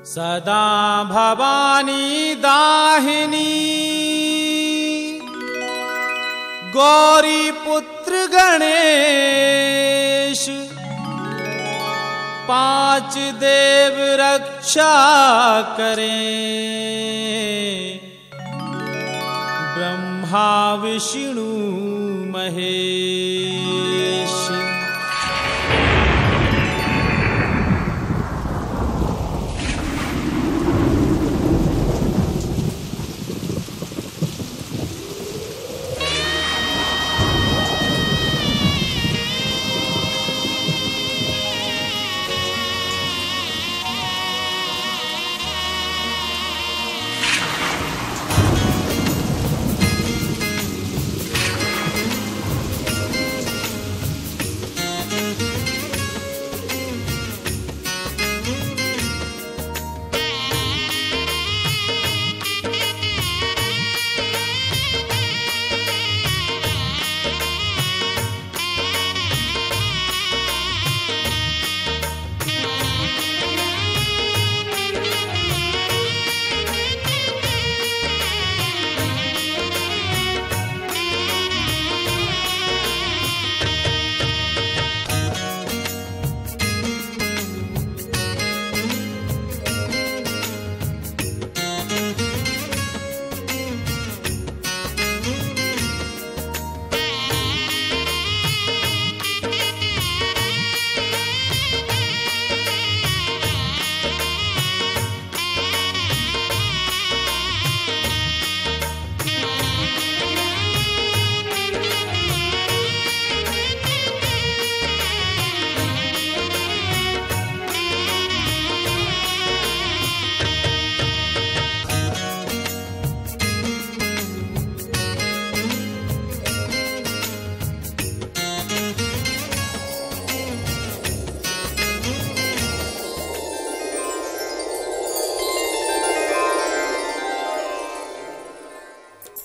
सदा भवानी दाहिनी गौरी पुत्र गणेश, पांच देव रक्षा करें, ब्रह्मा विष्णु महेश।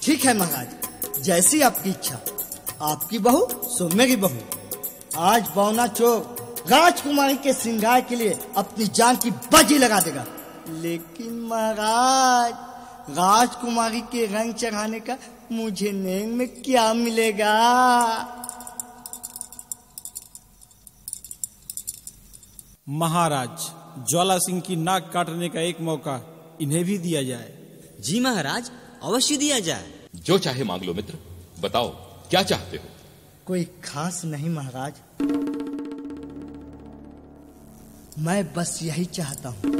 ठीक है महाराज, जैसी आपकी इच्छा। आपकी बहू सो मेरी बहू। आज बौना चोर राजकुमारी के श्रृंगार के लिए अपनी जान की बाजी लगा देगा। लेकिन महाराज, राजकुमारी के रंग चढ़ाने का मुझे नेम में क्या मिलेगा? महाराज, ज्वाला सिंह की नाक काटने का एक मौका इन्हें भी दिया जाए। जी महाराज, अवश्य दिया जाए। जो चाहे मांग लो मित्र, बताओ क्या चाहते हो? कोई खास नहीं महाराज, मैं बस यही चाहता हूँ,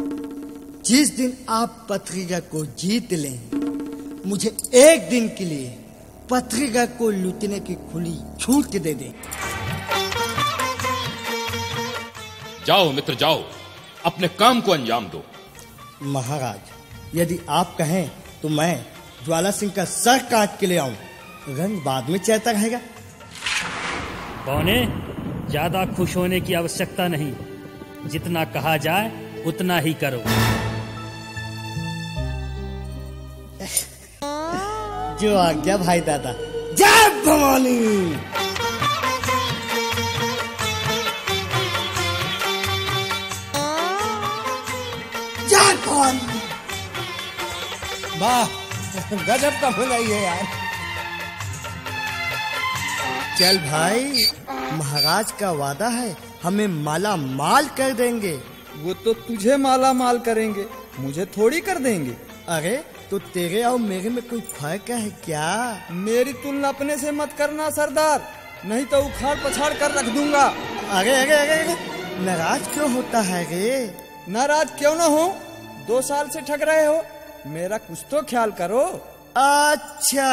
जिस दिन आप पथरीगढ़ को जीत लें, मुझे एक दिन के लिए पथरीगढ़ को लूटने की खुली छूट दे दें। जाओ मित्र जाओ, अपने काम को अंजाम दो। महाराज, यदि आप कहें तो मैं ज्वाला सिंह का सर काट के ले आऊं, रंग बाद में चलता रहेगा। बौने, ज्यादा खुश होने की आवश्यकता नहीं, जितना कहा जाए उतना ही करो। जो आज्ञा भाई दादा। जय भवानी। जय भवानी। वाह, गजब का भलाई है यार। चल भाई, महाराज का वादा है, हमें माला माल कर देंगे। वो तो तुझे माला माल करेंगे, मुझे थोड़ी कर देंगे। अरे तो तेरे और मेरे में कोई फर्क है क्या? मेरी तुलना अपने से मत करना सरदार, नहीं तो उखाड़ पछाड़ कर रख दूंगा। अरे अरे अरे अरे, नाराज क्यों होता है रे? नाराज क्यों ना हो, 2 साल से ठग रहे हो, मेरा कुछ तो ख्याल करो। अच्छा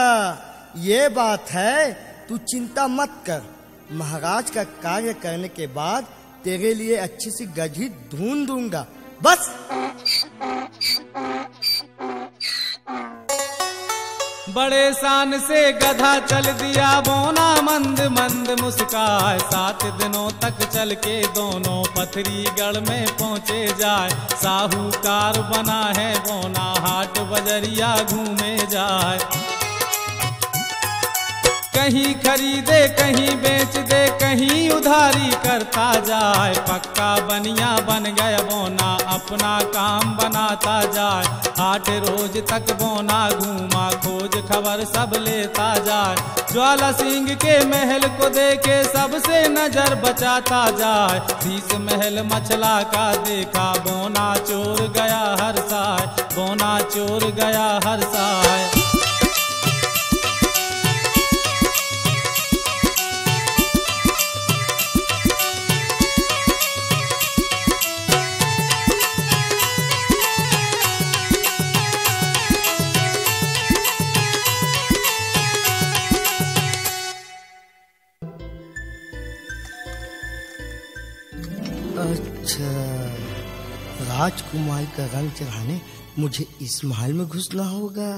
ये बात है, तू चिंता मत कर। महाराज का कार्य करने के बाद तेरे लिए अच्छी सी गधी ढूंढ दूंगा, बस। बड़े शान से गधा चल दिया, बोना मंद मंद मुस्काए। 7 दिनों तक चल के दोनों पथरीगढ़ में पहुँचे जाए। साहूकार बना है बोना, हाट बजरिया घूमे जाए। कहीं खरीदे कहीं बेच दे कहीं उधारी करता जाए, पक्का बनिया बन गया बोना अपना काम बनाता जाए। 8 रोज तक बोना घूमा खोज खबर सब लेता जाए, ज्वाला सिंह के महल को देखे सबसे नजर बचाता जाए। 30 महल मचला का देखा बोना चोर गया हर साय, बोना चोर गया हर साय। अच्छा, राजकुमारी का रंग चढ़ाने मुझे इस महल में घुसना होगा।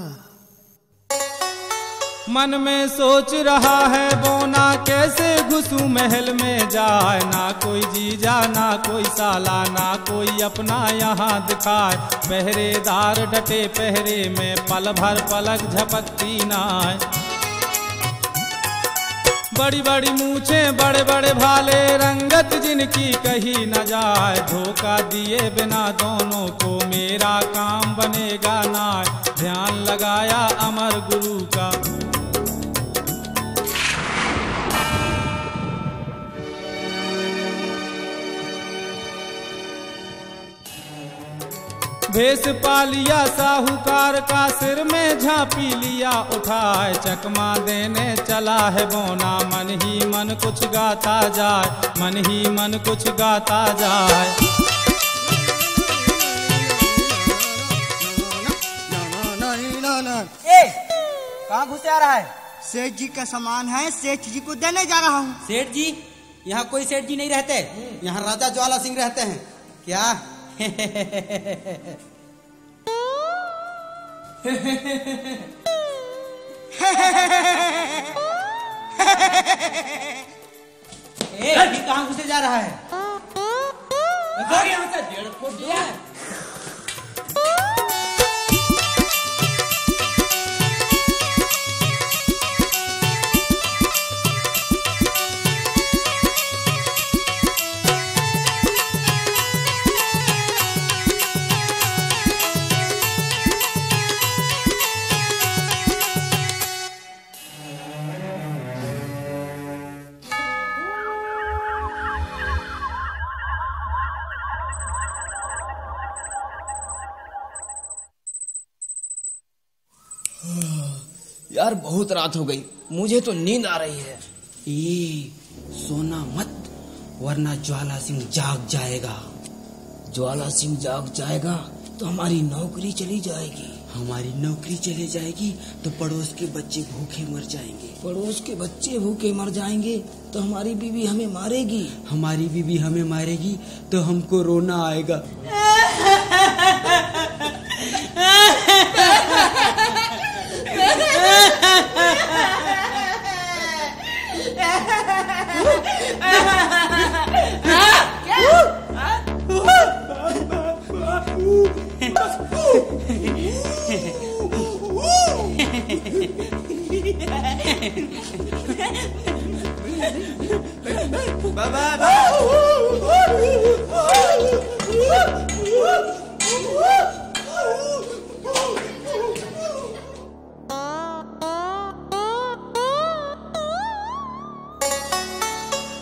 मन में सोच रहा है बोना कैसे घुसूं महल में जाए, ना कोई जीजा ना कोई साला ना कोई अपना यहाँ दिखाए। पहरेदार डटे पहरे में पल भर पलक झपकती नाय, बड़ी बड़ी मूछें बड़े बड़े भाले रंगत जिनकी कही न जाए। धोखा दिए बिना दोनों को मेरा काम बनेगा ना, ध्यान लगाया अमर गुरु का। भेष पा लिया साहूकार का सिर में झांपी लिया उठाए, चकमा देने चला है बोना मन ही मन कुछ गाता जाए, मन ही मन कुछ गाता जाए। कहाँ घुसे आ रहा है? सेठ जी का सामान है, सेठ जी को देने जा रहा हूँ। सेठ जी? यहाँ कोई सेठ जी नहीं रहते, यहाँ राजा ज्वाला सिंह रहते हैं। क्या? कहाँ घुसे जा रहा है? यहाँ से 1.5 फुट दिया है। यार बहुत रात हो गई, मुझे तो नींद आ रही है। सोना मत, वरना ज्वाला सिंह जाग जाएगा। ज्वाला सिंह जाग जाएगा तो हमारी नौकरी चली जाएगी। हमारी नौकरी चली जाएगी तो पड़ोस के बच्चे भूखे मर जाएंगे। पड़ोस के बच्चे भूखे मर जाएंगे तो हमारी बीवी हमें मारेगी। हमारी बीवी हमें मारेगी तो हमको रोना आएगा।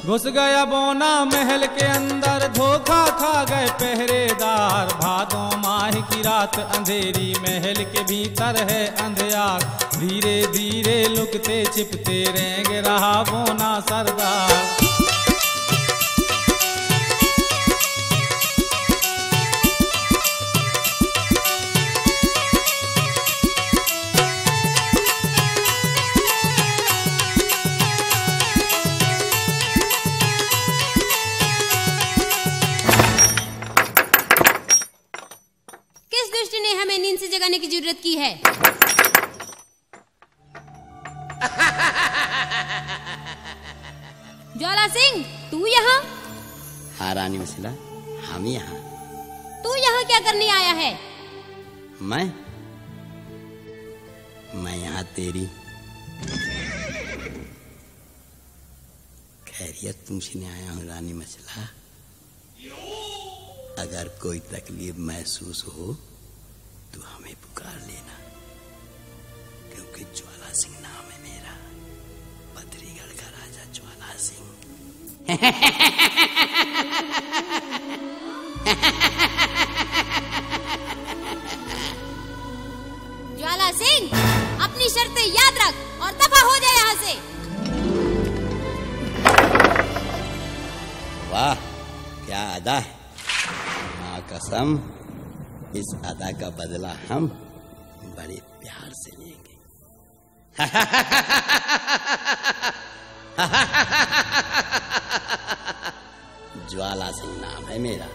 घुस गया बोना महल के अंदर, धोखा खा गए पहरेदार। भादों माह की रात अंधेरी, महल के भीतर है अंधियार। धीरे धीरे लुकते छिपते रेंग रहा बोना सरदार। हमें नींद से जगाने की जरूरत की है। ज्वाला सिंह, तू यहाँ? हाँ रानी मिथिला, हम यहाँ। तू यहाँ क्या करने आया है? मैं यहाँ तेरी खैरियत पूछने आया हूँ रानी मछला। अगर कोई तकलीफ महसूस हो तो हमें पुकार लेना, क्योंकि ज्वाला सिंह नाम है मेरा, पथरीगढ़ का राजा ज्वाला सिंह। ज्वाला सिंह, अपनी शर्तें याद रख और दफा हो जाए यहाँ से। वाह, क्या अदा है। माँ कसम, इस अदा का बदला हम बड़े प्यार से लेंगे। ज्वाला सिंह नाम है मेरा।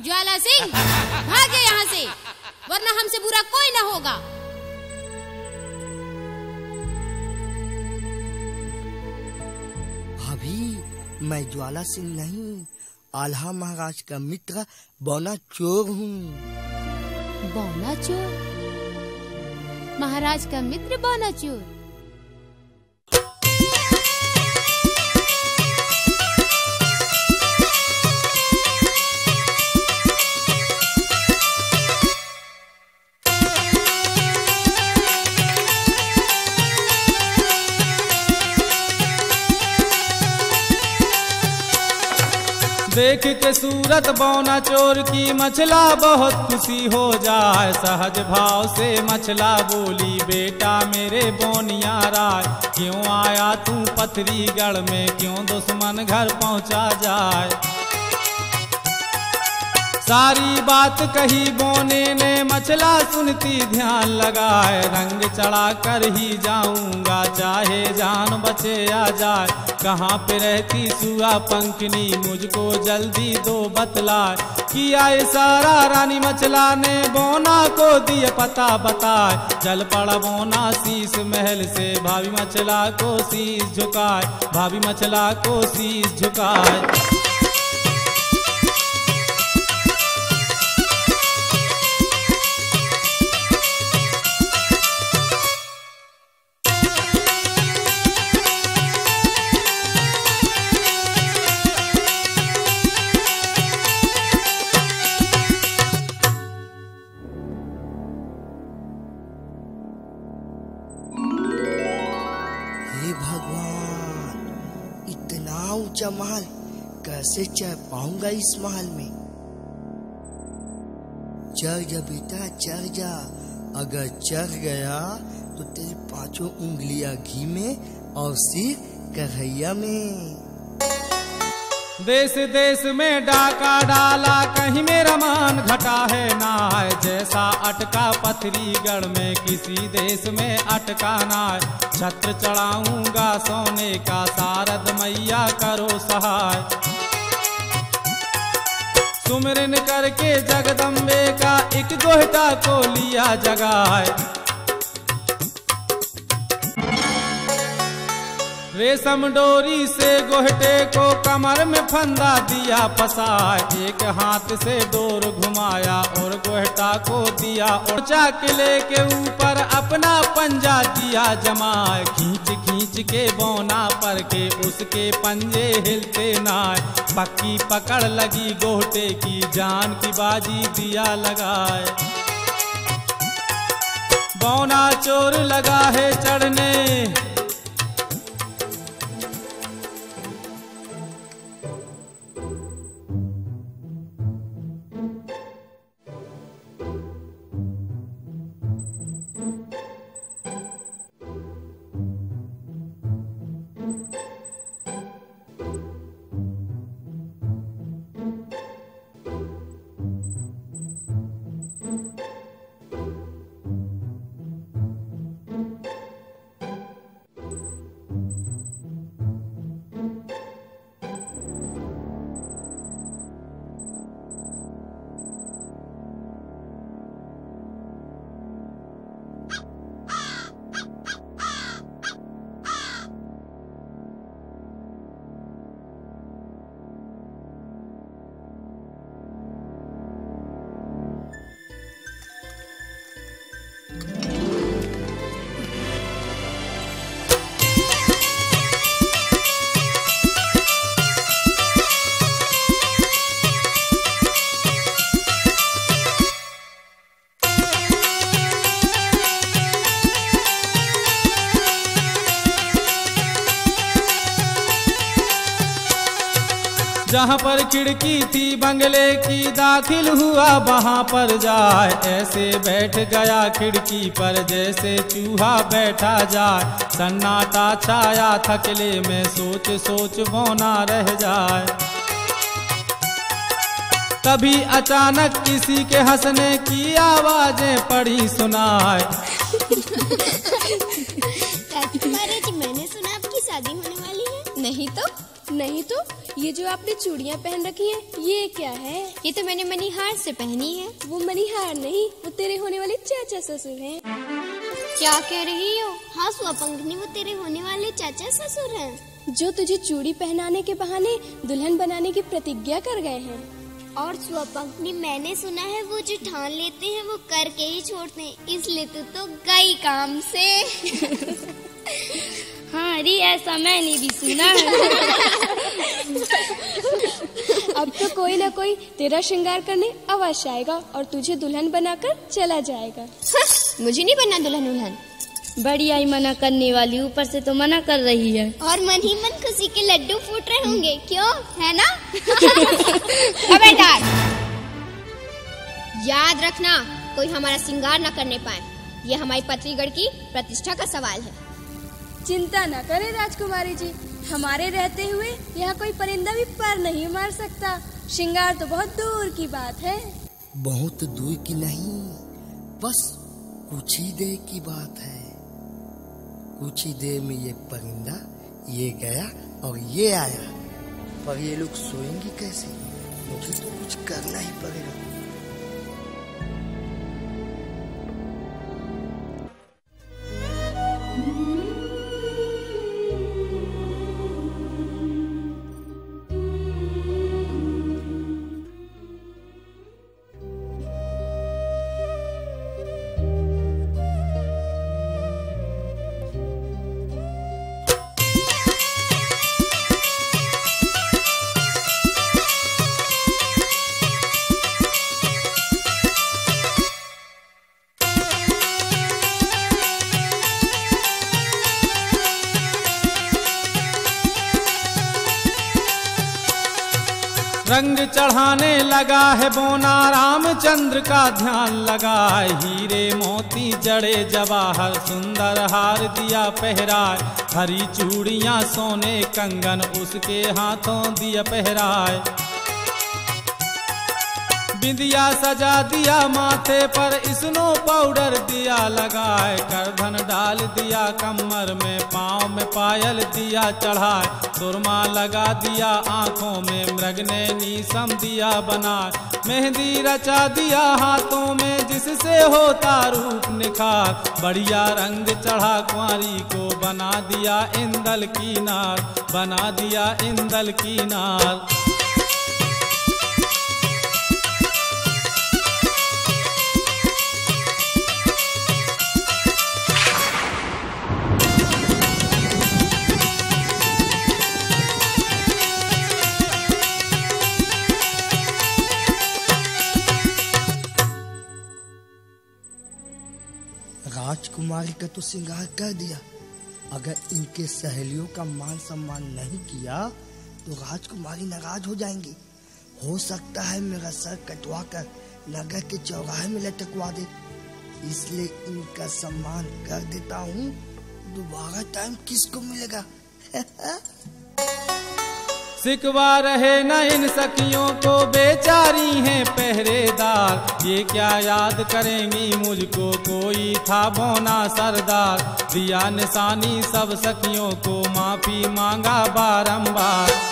ज्वाला सिंह, भागे यहाँ से, वरना हमसे बुरा कोई न होगा। भाभी, मैं ज्वाला सिंह नहीं, आल्हा महाराज का मित्र बौना चोर हूँ। बौना चोर? महाराज का मित्र बौना चोर? देख के सूरत बौना चोर की मछला बहुत खुशी हो जाए। सहज भाव से मछला बोली, बेटा मेरे बोनिया राय, क्यों आया तू पथरीगढ़ में, क्यों दुश्मन घर पहुंचा जाए। सारी बात कही बोने ने, मछला सुनती ध्यान लगाए। रंग चढ़ा कर ही जाऊंगा, चाहे जान बचे आ जाए। कहाँ पे रहती सुआ पंखनी, मुझको जल्दी दो बतलाए। किया इशारा रानी मछला ने, बोना को दिए पता बताए। चल पड़ा बोना शीश महल से, भाभी मछला को शीश झुकाए, भाभी मछला को शीश झुकाए। ऊंचा महल कैसे चढ़ पाऊंगा इस महल में। चढ़ जा बेटा, चढ़ जा। अगर चढ़ गया तो तेरी पांचों उंगलियां घी में और सिर कढ़ैया में। देश देश में डाका डाला, कहीं मेरा मान घटा है ना है। जैसा अटका पथरीगढ़ में, किसी देश में अटका ना है। छत्र चढ़ाऊंगा सोने का, शारद मैया करो सहाय। सुमिरन करके जगदम्बे का, एक गोहटा को लिया जगाए। रेशम डोरी से गोहटे को कमर में फंदा दिया फसाए। एक हाथ से डोर घुमाया और गोहटा को दिया ऊंचा किले के ऊपर अपना पंजा दिया जमाए। खींच खींच के बौना पर के उसके पंजे हिलते नाय। पक्की पकड़ लगी गोहटे की, जान की बाजी दिया लगाए। बौना चोर लगा है चढ़ने, जहाँ पर खिड़की थी बंगले की दाखिल हुआ वहाँ पर जाए, ऐसे बैठ गया खिड़की पर जैसे चूहा बैठा जाए। सन्नाटा छाया थकले में सोच सोच बौना रह जाए। तभी अचानक किसी के हंसने की आवाजें पड़ी सुनाए। राजकुमारी जी, मैंने सुना आपकी शादी होने वाली है। नहीं तो ये जो आपने चूड़ियाँ पहन रखी हैं, ये क्या है? ये तो मैंने मनीहार से पहनी है। वो मनीहार नहीं, वो तेरे होने वाले चाचा ससुर हैं। क्या कह रही हो? हाँ स्वपंखनी, वो तेरे होने वाले चाचा ससुर हैं, जो तुझे चूड़ी पहनाने के बहाने दुल्हन बनाने की प्रतिज्ञा कर गए हैं। और स्वपंखनी, मैंने सुना है वो जो ठान लेते हैं वो करके ही छोड़ते हैं, इसलिए तू तो गई काम से। हाँ री, ऐसा मैंने भी सुना है। अब तो कोई ना कोई तेरा श्रृंगार करने अवश्य आएगा और तुझे दुल्हन बनाकर चला जाएगा। मुझे नहीं बनना दुल्हन उल्हन। बड़ी आई मना करने वाली, ऊपर से तो मना कर रही है। और मन ही मन खुशी के लड्डू फूट रहे होंगे, क्यों? है ना? खबरदार, याद रखना कोई हमारा श्रृंगार न करने पाए। ये हमारी पत्रीगढ़ की प्रतिष्ठा का सवाल है। चिंता न करें राजकुमारी जी, हमारे रहते हुए यहाँ कोई परिंदा भी पर नहीं मार सकता। श्रृंगार तो बहुत दूर की बात है। बहुत दूर की नहीं, बस कुछ ही देर की बात है। कुछ ही देर में ये परिंदा ये गया और ये आया, पर ये लोग सोएंगे कैसे? मुझे तो कुछ करना ही पड़ेगा। रंग चढ़ाने लगा है बोना, रामचंद्र का ध्यान लगा। हीरे मोती जड़े जवाहर, सुंदर हार दिया पहराए। हरी चूड़ियां सोने कंगन, उसके हाथों दिया पहराए। बिंदिया सजा दिया माथे पर, स्नो पाउडर दिया लगाए। करधन डाल दिया कमर में, पाँव में पायल दिया चढ़ाए। सुरमा लगा दिया आंखों में, मृगनयनी सम दिया बनाए। मेहंदी रचा दिया हाथों में, जिससे होता रूप निखार। बढ़िया रंग चढ़ा कुंवारी को, बना दिया इंदल की नार, बना दिया इंदल की नार। राजकुमारी का तो श्रृंगार कर दिया, अगर इनके सहेलियों का मान सम्मान नहीं किया तो राजकुमारी नाराज हो जाएंगी। हो सकता है मेरा सर कटवा कर नगर के चौराहे में लटकवा दे, इसलिए इनका सम्मान कर देता हूँ। दोबारा टाइम किसको मिलेगा? सिकवा रहे न इन सखियों को, बेचारी हैं पहरेदार। ये क्या याद करेंगी मुझको, कोई था बोना सरदार। दिया निशानी सब सखियों को, माफी मांगा बारंबार।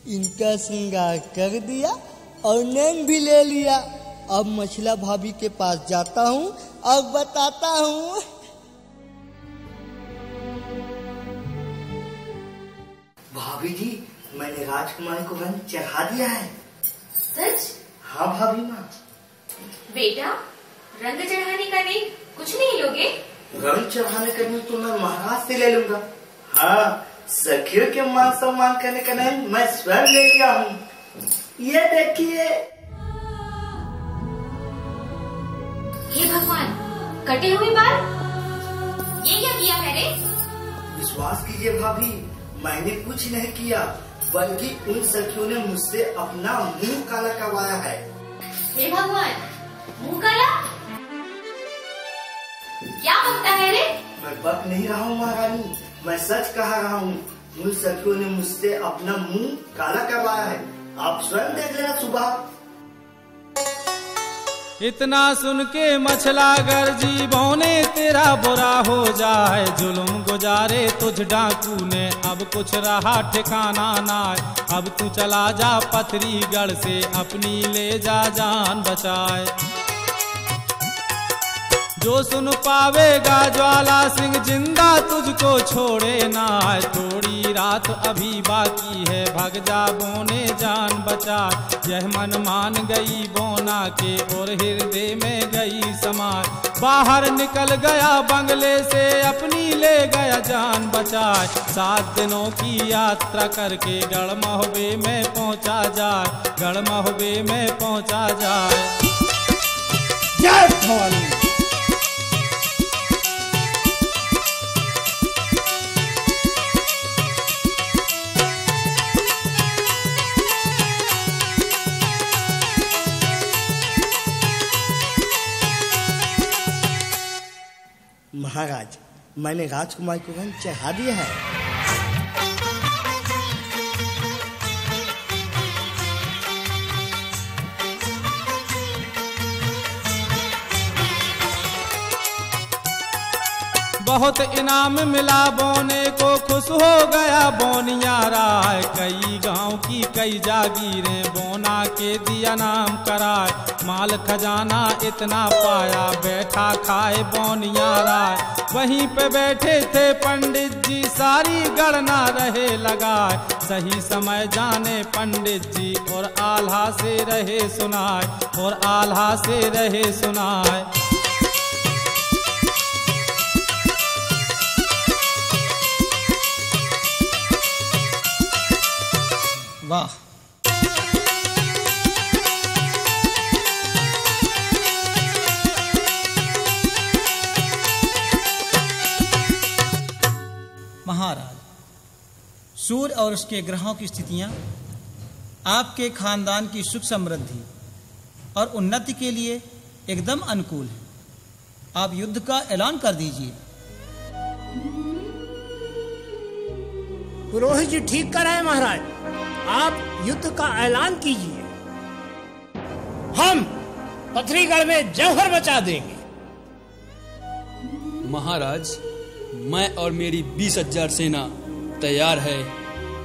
इनका श्रृंगार कर दिया और नैन भी ले लिया। अब मछला भाभी के पास जाता हूँ और बताता हूँ। भाभी जी, मैंने राजकुमारी को रंग चढ़ा दिया है। सच? हाँ भाभी माँ। बेटा, रंग चढ़ाने का नहीं कुछ नहीं लोगे? गन चढ़ाने का नहीं तो मैं महाराज से ले लूंगा। हाँ, सखियों के मान सम्मान करने का नहीं, मैं स्वयं ले लिया हूँ। ये देखिए। हे भगवान, कटे हुए बाल, ये क्या किया है रे? विश्वास कीजिए भाभी, मैंने कुछ नहीं किया, बल्कि उन सखियों ने मुझसे अपना मुंह काला करवाया है। हे भगवान, मुंह काला? क्या बकता है रे? मैं बक नहीं रहा हूँ महारानी, मैं सच कह रहा हूँ। उन सखियों ने मुझसे अपना मुंह काला करवाया है, आप स्वयं देख लेना सुबह। इतना सुन के मछला गर्जी बौने तेरा बुरा हो जाए, जुल्म गुजारे तुझ डाकू ने अब कुछ रहा ठिकाना ना। अब तू चला जा पथरीगढ़ से अपनी ले जा जान बचाए। जो सुन पावेगा ज्वाला सिंह जिंदा तुझको छोड़े ना। थोड़ी रात अभी बाकी है, भग जा बोने जान बचा। यह मन मान गई बोना के और हृदय में गई समाए। बाहर निकल गया बंगले से अपनी ले गया जान बचाए। 7 दिनों की यात्रा करके गढ़महबे में पहुंचा जाए, गढ़महबे में पहुंचा जाए। जय भवानी। महाराज, मैंने राजकुमार को गन चढ़ा दिया है। बहुत इनाम मिला बोने को, खुश हो गया बोनिया राय। कई गांव की कई जागीरें बोना के दिया नाम कराए। माल खजाना इतना पाया बैठा खाए बोनिया राय। वहीं पे बैठे थे पंडित जी सारी गणना रहे लगाए। सही समय जाने पंडित जी और आल्हा से रहे सुनाए, और आल्हा से रहे सुनाए। वाह, महाराज, सूर्य और उसके ग्रहों की स्थितियां आपके खानदान की सुख समृद्धि और उन्नति के लिए एकदम अनुकूल है। आप युद्ध का ऐलान कर दीजिए। पुरोहित जी ठीक कर रहे हैं महाराज, आप युद्ध का ऐलान कीजिए। हम पथरीगढ़ में जौहर मचा देंगे। महाराज, मैं और मेरी 20,000 सेना तैयार है,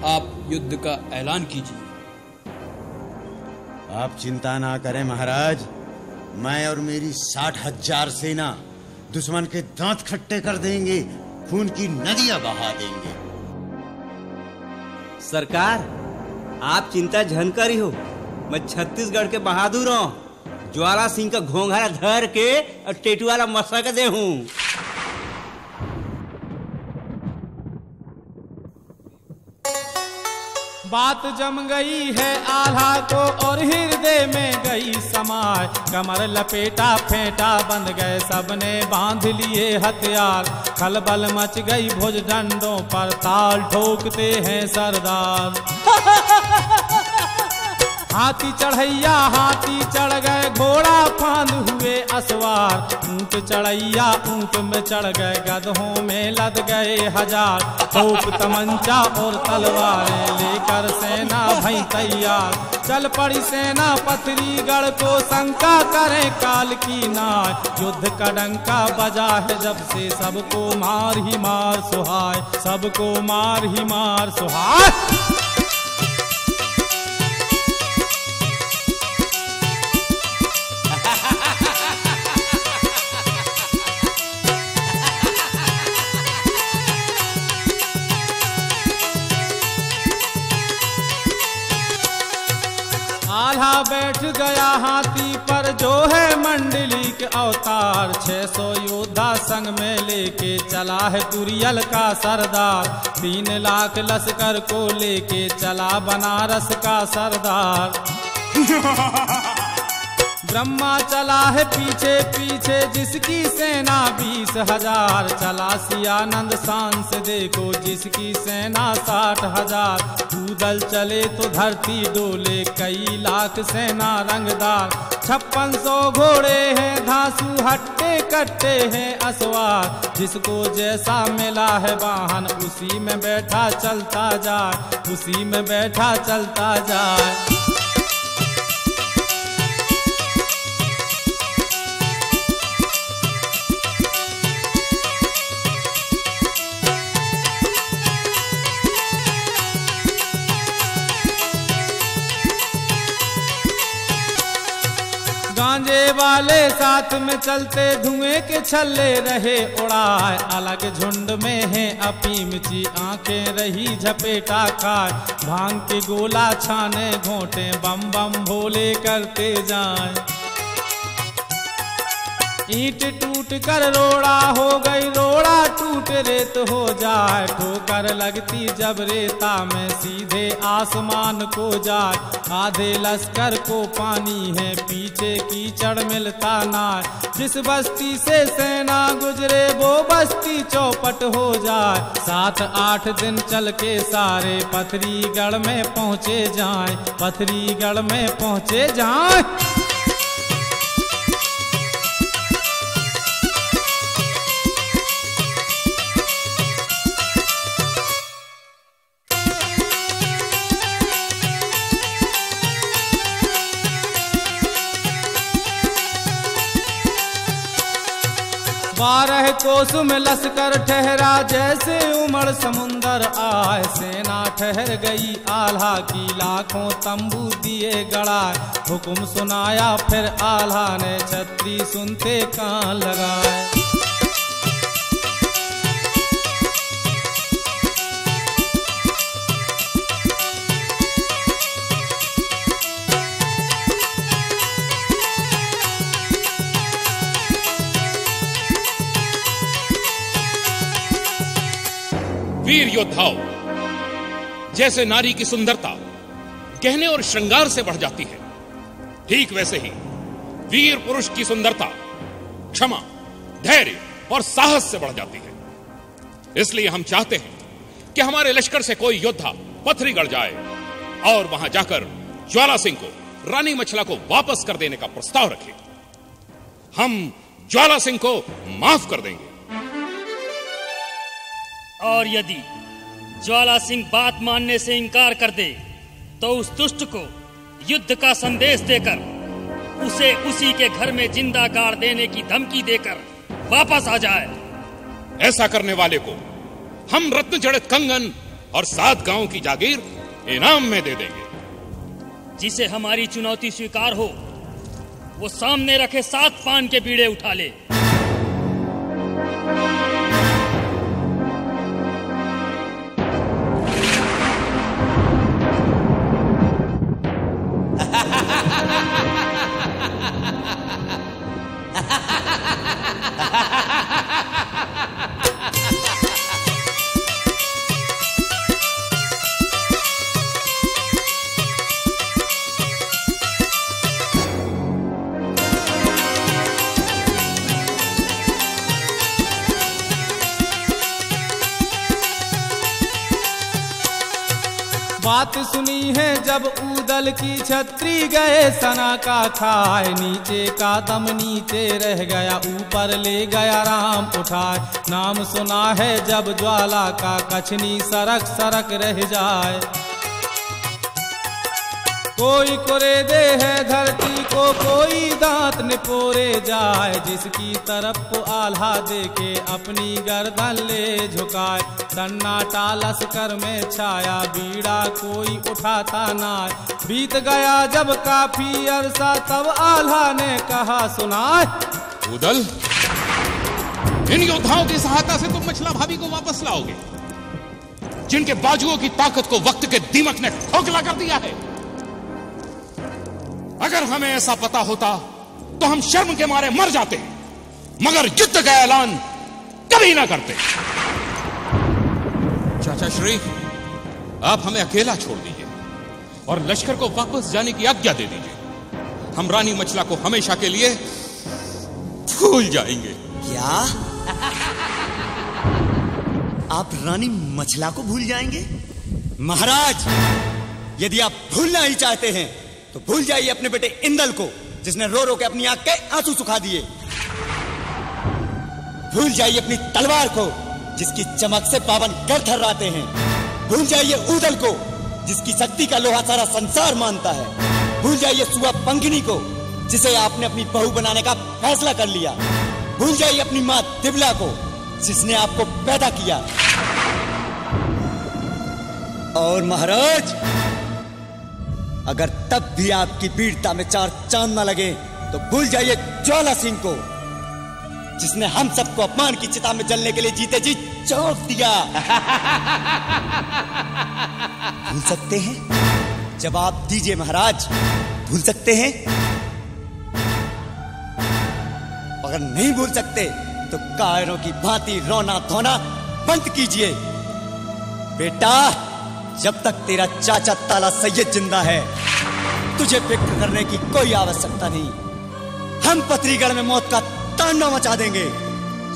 आप युद्ध का ऐलान कीजिए। आप चिंता ना करें महाराज, मैं और मेरी 60,000 सेना दुश्मन के दांत खट्टे कर देंगे, खून की नदियां बहा देंगे। सरकार, आप चिंता झनकरी हो, मैं छत्तीसगढ़ के बहादुर हूँ। ज्वाला सिंह का घोंघरा धर के और टेटुआला मसक दे हूँ। बात जम गई है आल्हा को और हृदय में गई समाए। कमर लपेटा फेंटा बंध गए सबने बांध लिए हथियार। खलबल मच गई भुज डंडों पर ताल ठोकते हैं सरदार। हाथी चढ़ैया हाथी चढ़ गए, घोड़ा फांद हुए असवार। ऊंट चढ़ैया ऊंट में चढ़ गए, गधों में लद गए 1000। तोप तमंचा और तलवारें लेकर सेना भई तैयार। चल पड़ी सेना पथरीगढ़ को, शंका करें काल की नाय। युद्ध का डंका बजा है जब से, सबको मार ही मार सुहाय, सबको मार ही मार सुहाय। आल्हा बैठ गया हाथी पर जो है मंडली के अवतार। 600 योद्धा संग में लेके चला है तुरियल का सरदार। 3 लाख लश्कर को लेके चला बनारस का सरदार। ब्रह्मा चला है पीछे पीछे जिसकी सेना 20,000। चला सियानंद शान से देखो जिसकी सेना 60,000। कूदल चले तो धरती डोले कई लाख सेना रंगदार। 5600 घोड़े हैं धांसू हट्टे कट्टे हैं असवार। जिसको जैसा मिला है वाहन उसी में बैठा चलता जाए, उसी में बैठा चलता जाए। गांजे वाले साथ में चलते धुएं के छल्ले रहे उड़ाए। अलग झुंड में है अफीम ची आंखें रही झपेटा खाए। भांग के गोला छाने घोंटे बम बम भोले करते जाए। ईंट टूट कर रोड़ा हो गई, रोड़ा टूट रेत हो जाए। ठोकर लगती जब रेता में सीधे आसमान को जाए। आधे लश्कर को पानी है पीछे कीचड़ मिलता ना। जिस बस्ती से सेना गुजरे वो बस्ती चौपट हो जाए। 7-8 दिन चल के सारे पथरीगढ़ में पहुँचे जाए, पथरीगढ़ में पहुँचे जाए। बारह कोस में लश्कर ठहरा जैसे उमड़ समुंदर आए। सेना ठहर गई आल्हा की लाखों तंबू दिए गड़ाए। हुक्म सुनाया फिर आल्हा ने छतरी सुनते कान लगाए। वीर योद्धाओं, जैसे नारी की सुंदरता गहने और श्रृंगार से बढ़ जाती है, ठीक वैसे ही वीर पुरुष की सुंदरता क्षमा, धैर्य और साहस से बढ़ जाती है। इसलिए हम चाहते हैं कि हमारे लश्कर से कोई योद्धा पथरीगढ़ जाए और वहां जाकर ज्वाला सिंह को, रानी मछला को वापस कर देने का प्रस्ताव रखे। हम ज्वाला सिंह को माफ कर देंगे। और यदि ज्वाला सिंह बात मानने से इनकार कर दे तो उस दुष्ट को युद्ध का संदेश देकर उसे उसी के घर में जिंदा गाड़ देने की धमकी देकर वापस आ जाए। ऐसा करने वाले को हम रत्न जड़ित कंगन और 7 गांव की जागीर इनाम में दे देंगे। जिसे हमारी चुनौती स्वीकार हो वो सामने रखे 7 पान के बीड़े उठा ले। बात सुनी है जब ऊदल की छतरी गए सना का खाए। नीचे का दम नीचे रह गया ऊपर ले गया राम उठाए। नाम सुना है जब ज्वाला का कछनी सरक सरक रह जाए। कोई कुरेदे है धरती को कोई दांत निपोरे जाए। जिसकी तरफ को आल्हा देके अपनी गर्दन ले झुकाए। सन्नाटा लश्कर में छाया बीड़ा कोई उठाता ना। बीत गया जब काफी अरसा तब आल्हा ने कहा सुनाए। ऊदल, इन योद्धाओं की सहायता से तुम मछला भाभी को वापस लाओगे जिनके बाजुओं की ताकत को वक्त के दीमक ने खोखला कर दिया है। अगर हमें ऐसा पता होता तो हम शर्म के मारे मर जाते, मगर युद्ध का ऐलान कभी ना करते। चाचा श्री, आप हमें अकेला छोड़ दीजिए और लश्कर को वापस जाने की आज्ञा दे दीजिए। हम रानी मचला को हमेशा के लिए भूल जाएंगे। क्या आप रानी मचला को भूल जाएंगे? महाराज, यदि आप भूलना ही चाहते हैं तो भूल जाइए अपने बेटे इंदल को, जिसने रो रो के अपनी आंख के आंसू सुखा दिए। भूल जाइए अपनी तलवार को, जिसकी चमक से पावन कर थर्राते हैं। भूल जाइए ऊदल को, जिसकी शक्ति का लोहा सारा संसार मानता है। भूल जाइए सुआ पंखनी को, जिसे आपने अपनी बहू बनाने का फैसला कर लिया। भूल जाइए अपनी मां दिबला को, जिसने आपको पैदा किया। और महाराज, अगर तब भी आपकी वीरता में चार चांद न लगे तो भूल जाइए ज्वाला सिंह को, जिसने हम सबको अपमान की चिता में जलने के लिए जीते जी चौंक दिया। भूल सकते हैं? जवाब दीजिए महाराज, भूल सकते हैं? अगर नहीं भूल सकते तो कायरों की भांति रोना धोना बंद कीजिए। बेटा, जब तक तेरा चाचा ताला सैयद जिंदा है, तुझे फिक्र करने की कोई आवश्यकता नहीं। हम पथरीगढ़ में मौत का तांडव मचा देंगे।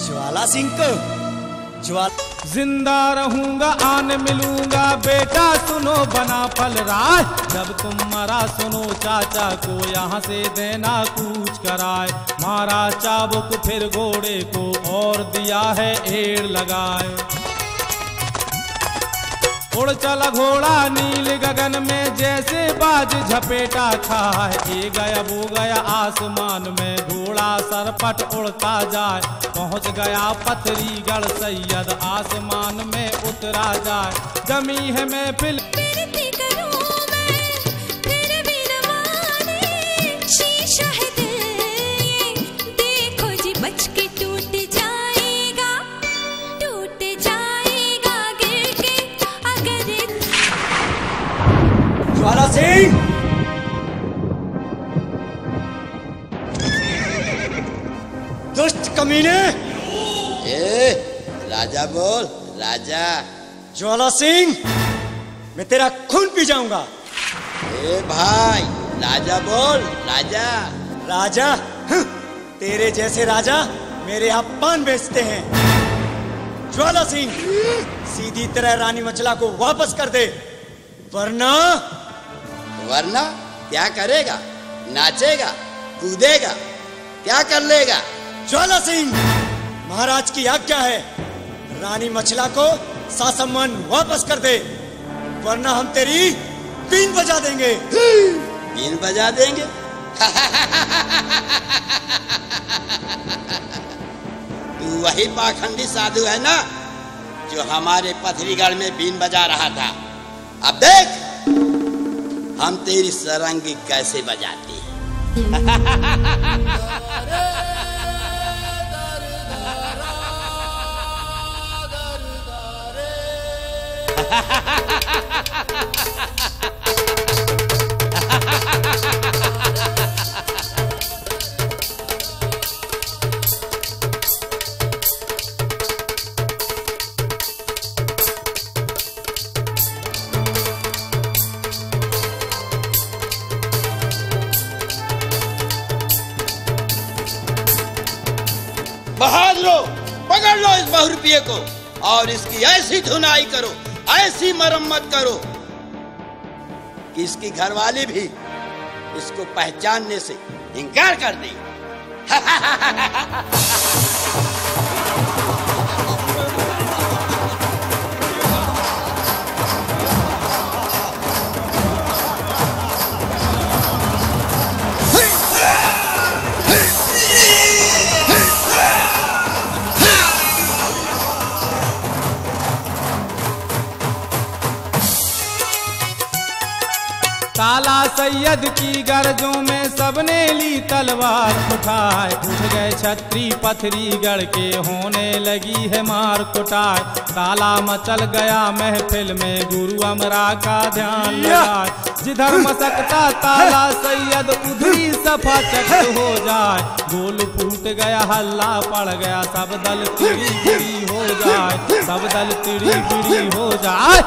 ज्वाला सिंह को जिंदा रहूंगा आन मिलूंगा, बेटा सुनो बना फल राय। जब तुम मरा सुनो चाचा को यहाँ से देना कूच कराए। मारा चाबुक फिर घोड़े को और दिया है एड़ लगाए। उड़ चला घोड़ा नील गगन में जैसे बाज झपेटा खाए। ये गया वो गया आसमान में, घोड़ा सरपट उड़ता जाए। पहुंच गया पथरीगढ़ सैयद, आसमान में उतरा जाए। जमी है महफिल ज्वाला सिंह, दुष्ट कमीने! राजा बोल, राजा। ज्वाला सिंह, मैं तेरा खून पी जाऊंगा। भाई, राजा बोल, राजा। राजा? तेरे जैसे राजा मेरे यहाँ पान बेचते हैं। ज्वाला सिंह, सीधी तरह रानी मचला को वापस कर दे, वरना क्या करेगा? नाचेगा, कूदेगा, क्या कर लेगा? ज्वाला सिंह, महाराज की आज्ञा है, रानी मचला को सासम्मान वापस कर दे, वरना हम तेरी बीन बजा देंगे। बीन बजा देंगे? तू वही पाखंडी साधु है ना, जो हमारे पथरीगढ़ में बीन बजा रहा था। अब देख हम तेरी सरंगी कैसे बजाती हैं। बहादुरो, पकड़ लो इस बहुरूपिये को और इसकी ऐसी धुनाई करो, ऐसी मरम्मत करो कि इसकी घरवाली भी इसको पहचानने से इनकार कर दे। ताला सैयद की गर्जों में सबने ली तलवार उठाए, उठ गए छत्री पथरीगढ़ के, होने लगी है मार कुटाए। ताला मचल गया महफिल में, गुरु अमरा का ध्यान लगाए। जिधर मसकता ताला सैयद उधरी सफा चक हो जाए। गोल फूट गया हल्ला पड़ गया, सब दल तिड़ी बिड़ी हो जाए, सब दल तिड़ी बिड़ी हो जाए।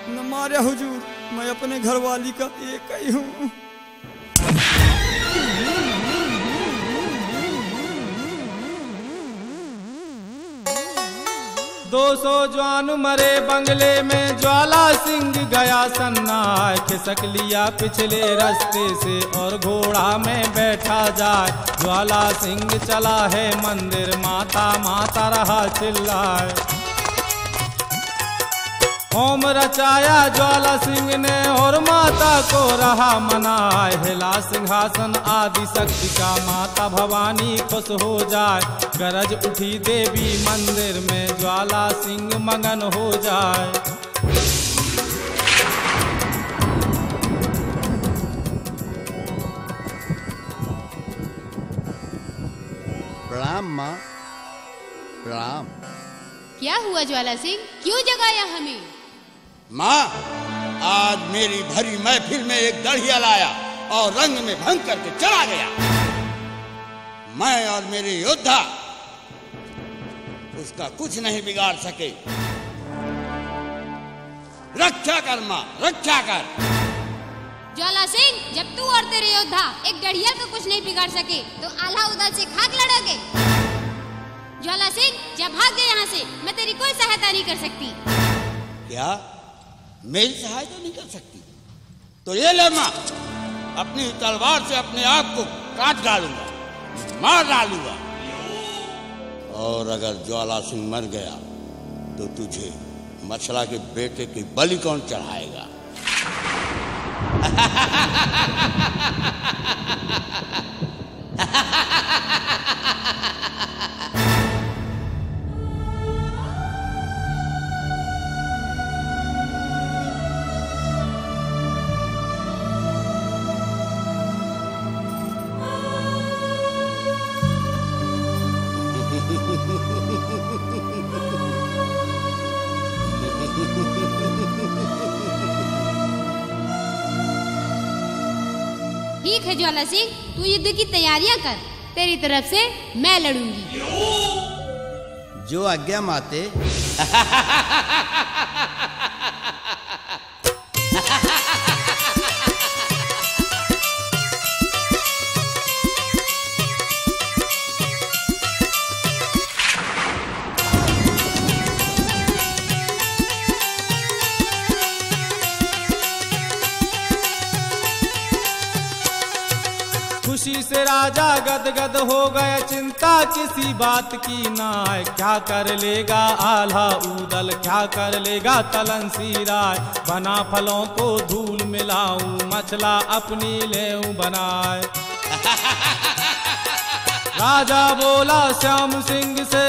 न मारे हुजूर, मैं अपने घर वाली का एक ही हूँ। 200 जवान मरे बंगले में, ज्वाला सिंह गया सन्नाए। खिसक लिया पिछले रास्ते से और घोड़ा में बैठा जाए। ज्वाला सिंह चला है मंदिर, माता माता रहा चिल्लाए। होम रचाया ज्वाला सिंह ने और माता को रहा मनाए। हिला सिंहासन आदि शक्ति का, माता भवानी खुश हो जाए। गरज उठी देवी मंदिर में, ज्वाला सिंह मगन हो जाए। प्रणाम माँ, प्रणाम। क्या हुआ ज्वाला सिंह, क्यों जगाया हमें? माँ, आज मेरी भरी महफिल में एक दढ़िया लाया और रंग में भंग करके चला गया। मैं और मेरे योद्धा उसका कुछ नहीं बिगाड़ सके। रक्षा कर माँ, रक्षा कर। ज्वाला सिंह, जब तू और तेरे योद्धा एक डढ़िया का कुछ नहीं बिगाड़ सके तो आल्हा उदल से खाक लड़ोगे। ज्वाला सिंह, जब भाग गए यहाँ से, मैं तेरी कोई सहायता नहीं कर सकती। क्या मेरी सहायता नहीं कर सकती? तो ये ले माँ, अपनी तलवार से अपने आप को काट डालूंगा, मार डालूंगा। और अगर ज्वाला सिंह मर गया तो तुझे मछला के बेटे की बलि कौन चढ़ाएगा? ठीक है ज्वाला सिंह, तू युद्ध की तैयारियां कर, तेरी तरफ से मैं लड़ूंगी। जो आज्ञा माते। खुशी से राजा गदगद हो गए, चिंता किसी बात की नाय। क्या कर लेगा आल्हा उदल, क्या कर लेगा तलनसी राय। बना फलों को धूल मिलाऊं, मछला अपनी लेऊं बनाए। राजा बोला श्याम सिंह से,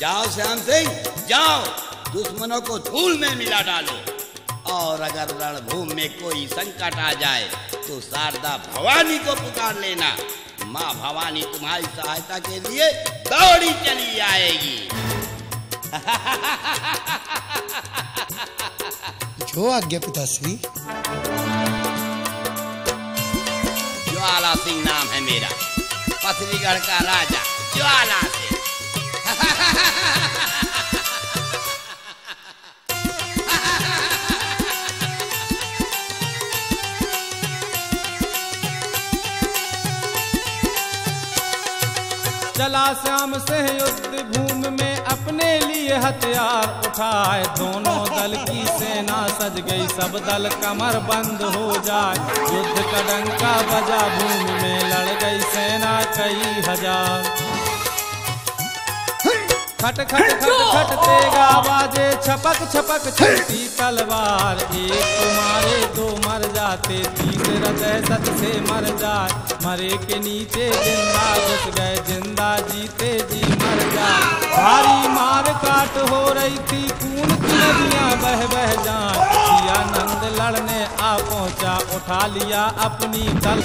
जाओ श्याम सिंह, जाओ दुश्मनों को धूल में मिला डालो। और अगर रणभूमि में कोई संकट आ जाए तो शारदा भवानी को पुकार लेना। माँ भवानी तुम्हारी सहायता के लिए दौड़ी चली आएगी। जो आज्ञा पिताश्री। ज्वाला सिंह नाम है मेरा, पथरीगढ़ का राजा ज्वाला सिंह। चला श्याम सिंह युद्ध भूमि में अपने लिए हथियार उठाए। दोनों दल की सेना सज गई, सब दल कमर बंद हो जाए। युद्ध का डंका बजा, भूमि में लड़ गई सेना कई हजार। खट खट खट खट तेगा बाजे, छपक छपक चलती तलवार। एक को मारे दो मर जाते, तीसरा दहशत से मर जाए। मरे के नीचे जिंदा घुस गए, जिंदा जीते जी मर जाए। भारी मार काट हो रही थी, खून की नदियां बह बह जाए। सिया नंद लड़ने आ पहुंचा, उठा लिया अपनी तल।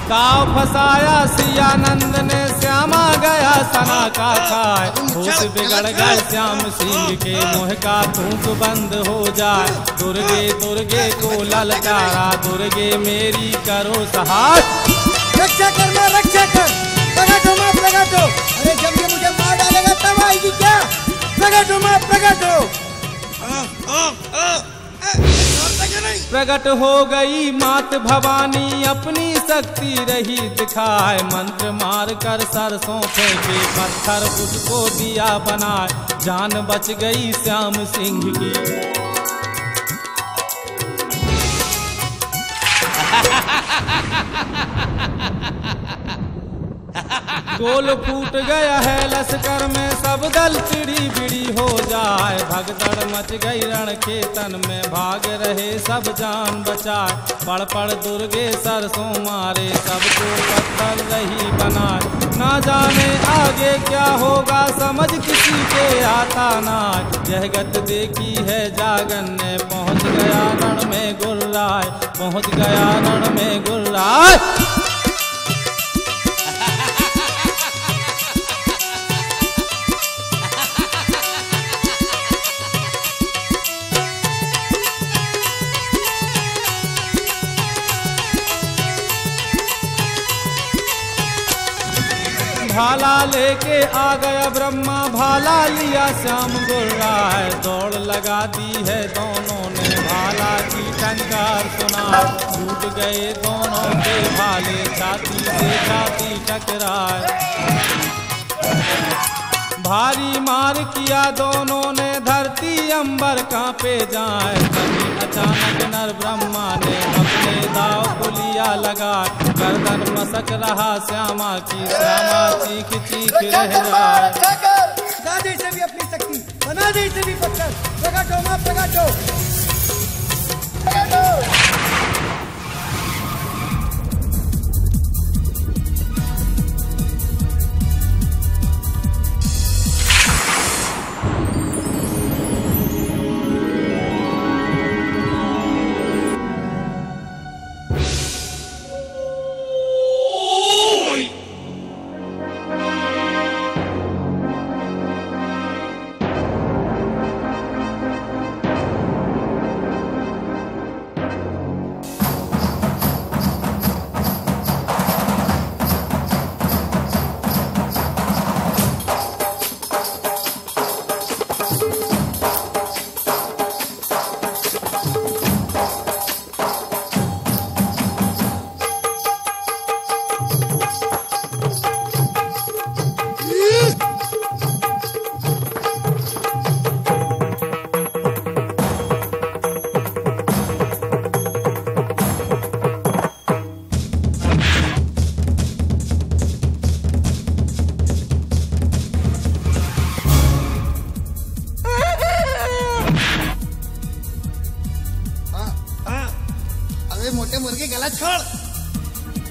दाव फसाया सियानंद ने, श्यामा गया सना का खाए। होश बिगड़ गए श्याम सिंह के, मुँह का थूक बंद हो जाए। दुर्गे दुर्गे को ललकारा, दुर्गे मेरी करो सहाय। रक्षा कर मां, रक्षा कर, प्रगटो मां प्रगटो। अरे जब ये मुझे मार डालेगा तब आएगी क्या? प्रगटो मां प्रगटो। प्रकट हो गई मात भवानी, अपनी शक्ति रही दिखाए। मंत्र मार कर सरसों फेंके, पत्थर उसको दिया बनाए। जान बच गई श्याम सिंह की। गोल फूट गया है लश्कर में, सब दल चिड़ी बिड़ी हो जाए। भगदड़ मच गई रण खेतन में, भाग रहे सब जान बचाए। पड़ पड़ दुर्गे सरसों मारे, सबको पत्थर रही बनाए। ना जाने आगे क्या होगा, समझ किसी के आता ना। यह गत देखी है जागन ने, पहुंच गया रण में गुर्राए, पहुंच गया रण में गुर्राए। भाला लेके आ गया ब्रह्मा, भाला लिया श्याम गुर्राए। दौड़ लगा दी है दोनों ने, भाला की टंकार सुना। टूट गए दोनों के भाले, छाती से छाती टकराए। भारी मार किया दोनों ने, धरती अंबर कांपे जाए। तभी अचानक नर ब्रह्मा ने अपने दाव को लिया लगा। गर्दन मसक रहा श्यामा की, श्यामा चीख चीख रह जाए। दादी से भी अपनी शक्ति, बना दी से भी पत्थर। प्रगटो मां प्रगटो।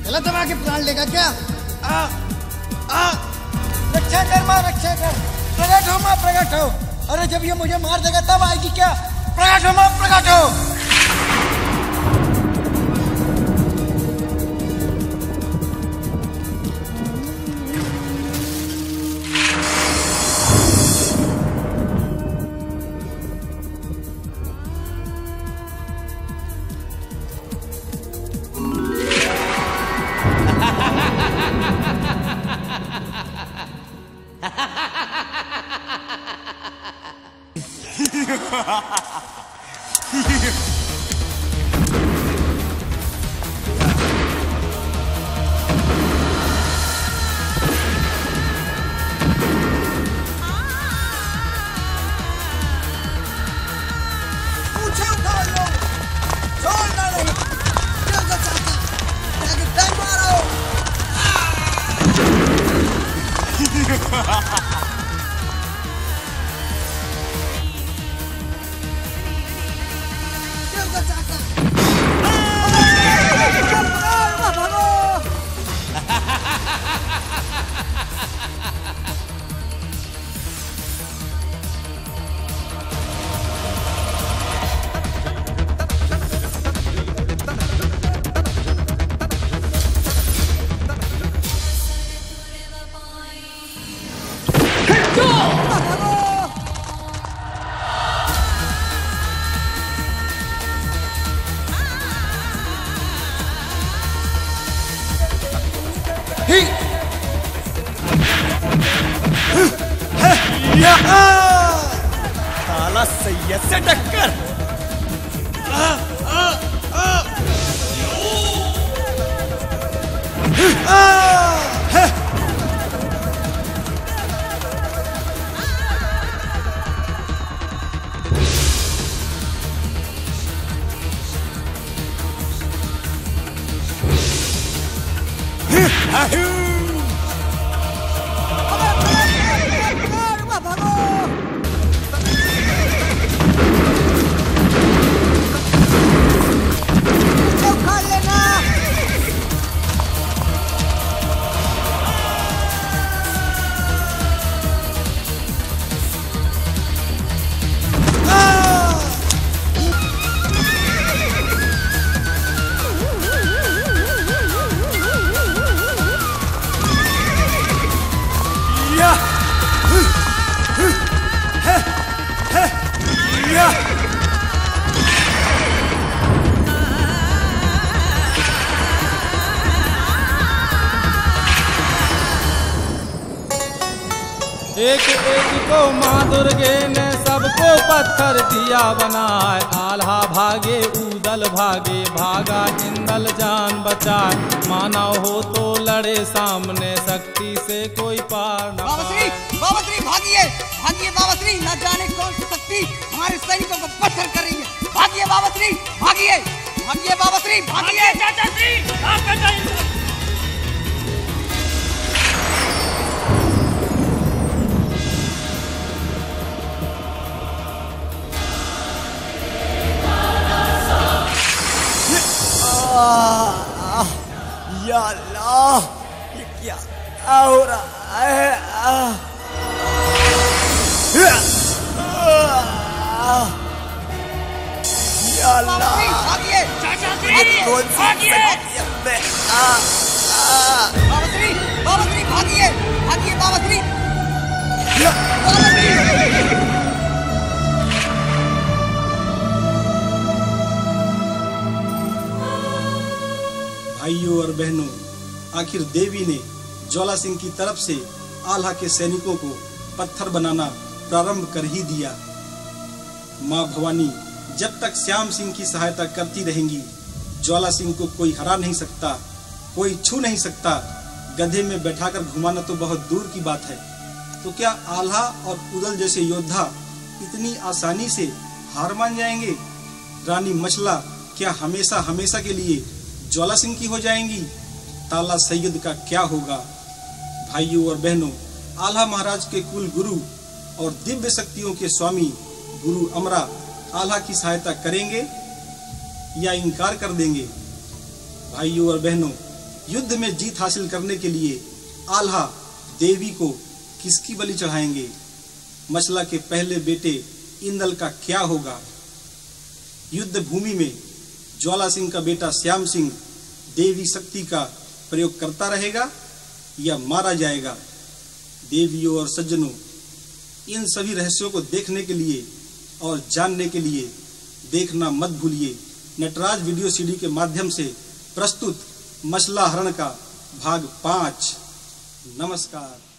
गलत दबा के प्राण लेगा क्या? रक्षा कर माँ, रक्षा कर। प्रकट हो माँ, प्रकट हो। अरे जब ये मुझे मार देगा तब आएगी क्या? प्रकट हो माँ, प्रकट हो। ताला सैयद से टक्कर। एक एक को माँ दुर्गे ने सबको पत्थर दिया बनाए। आल्हा भागे ऊदल भागे, भागा इंदल जान बचाए। मानव हो तो लड़े सामने, शक्ति से कोई पार न बाबा श्री भागिए, भागिए बाबा श्री। न जाने कौन सी शक्ति हमारे सैनिकों को पत्थर कर रही है। भागिए बाबा श्री, भागिए, भागिए बाबा श्री, भागिए। चाचा श्री, आप बताइए। या अल्लाह, ये क्या हो रहा है? या अल्लाह, भागिए, कौन सी शक्तियत में? बाबा श्री, भागिए, भागिए बाबा श्री। भाइयों और बहनों, आखिर देवी ने ज्वाला सिंह की तरफ से आल्हा के सैनिकों को पत्थर बनाना प्रारंभ कर ही दिया। माँ भवानी जब तक श्याम सिंह की सहायता करती रहेंगी, ज्वाला सिंह को कोई हरा नहीं सकता, कोई छू नहीं सकता। गधे में बैठाकर घुमाना तो बहुत दूर की बात है। तो क्या आल्हा और उदल जैसे योद्धा इतनी आसानी से हार मान जाएंगे? रानी मचला क्या हमेशा हमेशा के लिए ज्वाला सिंह की हो जाएंगी? ताला सैयद का क्या होगा? भाइयों और बहनों, आल्हा महाराज के कुल गुरु और दिव्य शक्तियों के स्वामी गुरु अमरा आल्हा की सहायता करेंगे या इनकार कर देंगे? भाइयों और बहनों, युद्ध में जीत हासिल करने के लिए आल्हा देवी को किसकी बलि चढ़ाएंगे? मछला के पहले बेटे इंदल का क्या होगा? युद्ध भूमि में ज्वाला सिंह का बेटा श्याम सिंह देवी शक्ति का प्रयोग करता रहेगा या मारा जाएगा? देवियों और सज्जनों, इन सभी रहस्यों को देखने के लिए और जानने के लिए देखना मत भूलिए नटराज वीडियो सीडी के माध्यम से प्रस्तुत मछला हरण का भाग 5। नमस्कार।